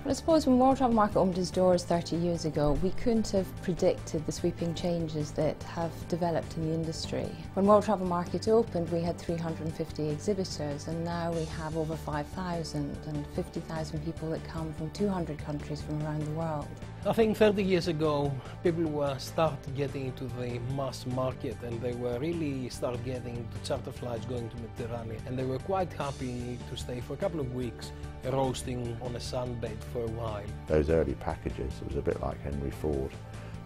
Well, I suppose when World Travel Market opened its doors 30 years ago, we couldn't have predicted the sweeping changes that have developed in the industry. When World Travel Market opened, we had 350 exhibitors, and now we have over 5,000 and 50,000 people that come from 200 countries from around the world. I think 30 years ago, people were start getting into the mass market, and they were really start getting to charter flights going to Mediterranean, and they were quite happy to stay for a couple of weeks roasting on a sunbed for a while. Those early packages, it was a bit like Henry Ford,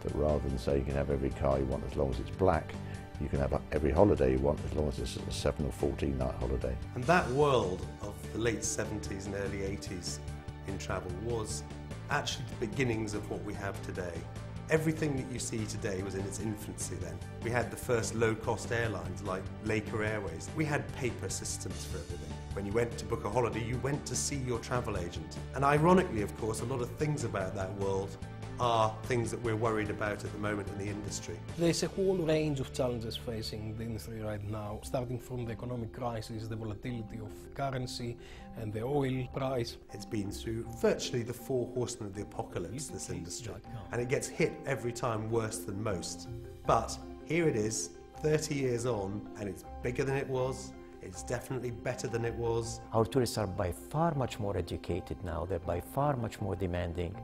that rather than say you can have every car you want as long as it's black, you can have every holiday you want as long as it's a 7 or 14 night holiday. And that world of the late 70s and early 80s in travel was actually the beginnings of what we have today. Everything that you see today was in its infancy then. We had the first low-cost airlines like Laker Airways. We had paper systems for everything. When you went to book a holiday, you went to see your travel agent. And ironically, of course, a lot of things about that world are things that we're worried about at the moment in the industry. There's a whole range of challenges facing the industry right now, starting from the economic crisis, the volatility of currency and the oil price. It's been through virtually the 4 horsemen of the apocalypse, this industry, and it gets hit every time worse than most. But here it is, 30 years on, and it's bigger than it was. It's definitely better than it was. Our tourists are by far much more educated now, they're by far much more demanding,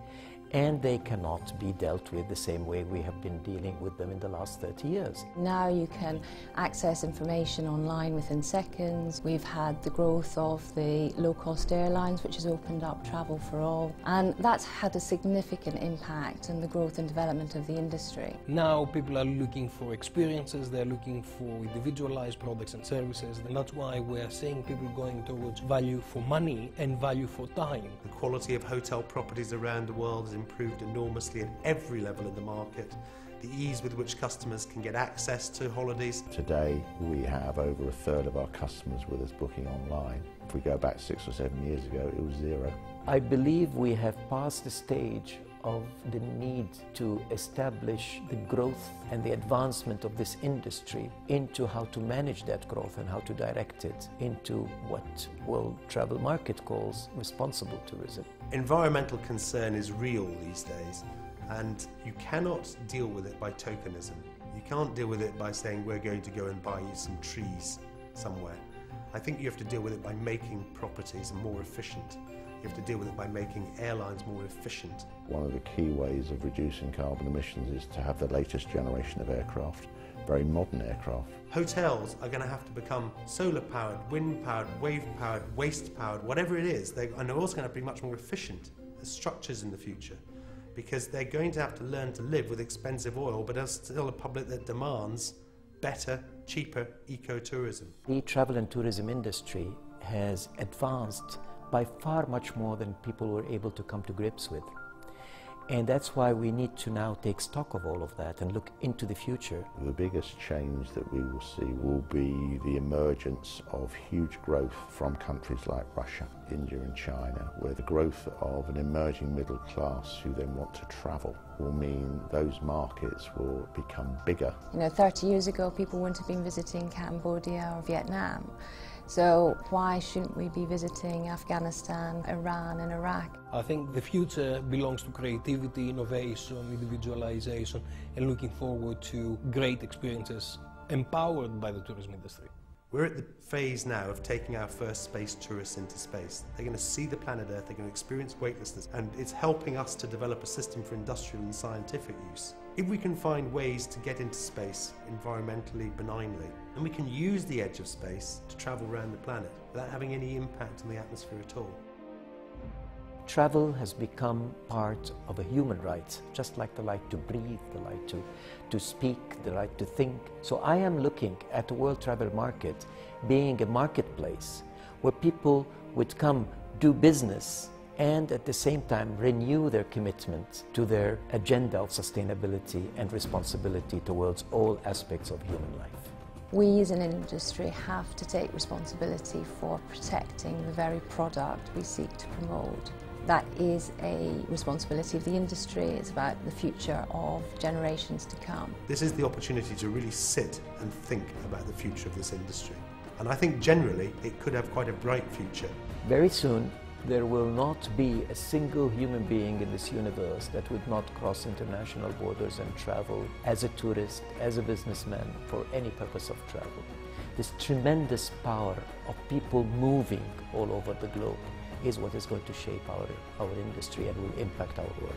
and they cannot be dealt with the same way we have been dealing with them in the last 30 years. Now you can access information online within seconds. We've had the growth of the low-cost airlines, which has opened up travel for all, and that's had a significant impact on the growth and development of the industry. Now people are looking for experiences, they're looking for individualized products and services, and that's why we're seeing people going towards value for money and value for time. The quality of hotel properties around the world has improved enormously at every level in the market. The ease with which customers can get access to holidays. Today we have over 1/3 of our customers with us booking online. If we go back 6 or 7 years ago, it was 0. I believe we have passed the stage of the need to establish the growth and the advancement of this industry into how to manage that growth and how to direct it into what World Travel Market calls responsible tourism. Environmental concern is real these days, and you cannot deal with it by tokenism. You can't deal with it by saying we're going to go and buy you some trees somewhere. I think you have to deal with it by making properties more efficient. You have to deal with it by making airlines more efficient. One of the key ways of reducing carbon emissions is to have the latest generation of aircraft, very modern aircraft. Hotels are going to have to become solar-powered, wind-powered, wave-powered, waste-powered, whatever it is, and they're also going to be much more efficient as structures in the future, because they're going to have to learn to live with expensive oil, but there's still a public that demands better, cheaper eco-tourism. The travel and tourism industry has advanced by far much more than people were able to come to grips with. And that's why we need to now take stock of all of that and look into the future. The biggest change that we will see will be the emergence of huge growth from countries like Russia, India and China, where the growth of an emerging middle class who then want to travel will mean those markets will become bigger. 30 years ago people wouldn't have been visiting Cambodia or Vietnam. So why shouldn't we be visiting Afghanistan, Iran and Iraq? I think the future belongs to creativity, innovation, individualization, and looking forward to great experiences empowered by the tourism industry. We're at the phase now of taking our first space tourists into space. They're going to see the planet Earth, they're going to experience weightlessness, and it's helping us to develop a system for industrial and scientific use. If we can find ways to get into space environmentally benignly, then we can use the edge of space to travel around the planet without having any impact on the atmosphere at all. Travel has become part of a human right, just like the right to breathe, the right to speak, the right to think. So I am looking at the World Travel Market being a marketplace where people would come do business and at the same time renew their commitment to their agenda of sustainability and responsibility towards all aspects of human life. We as an industry have to take responsibility for protecting the very product we seek to promote. That is a responsibility of the industry. It's about the future of generations to come. This is the opportunity to really sit and think about the future of this industry. And I think generally it could have quite a bright future. Very soon There will not be a single human being in this universe that would not cross international borders and travel as a tourist, as a businessman, for any purpose of travel. This tremendous power of people moving all over the globe is what is going to shape our industry and will impact our world.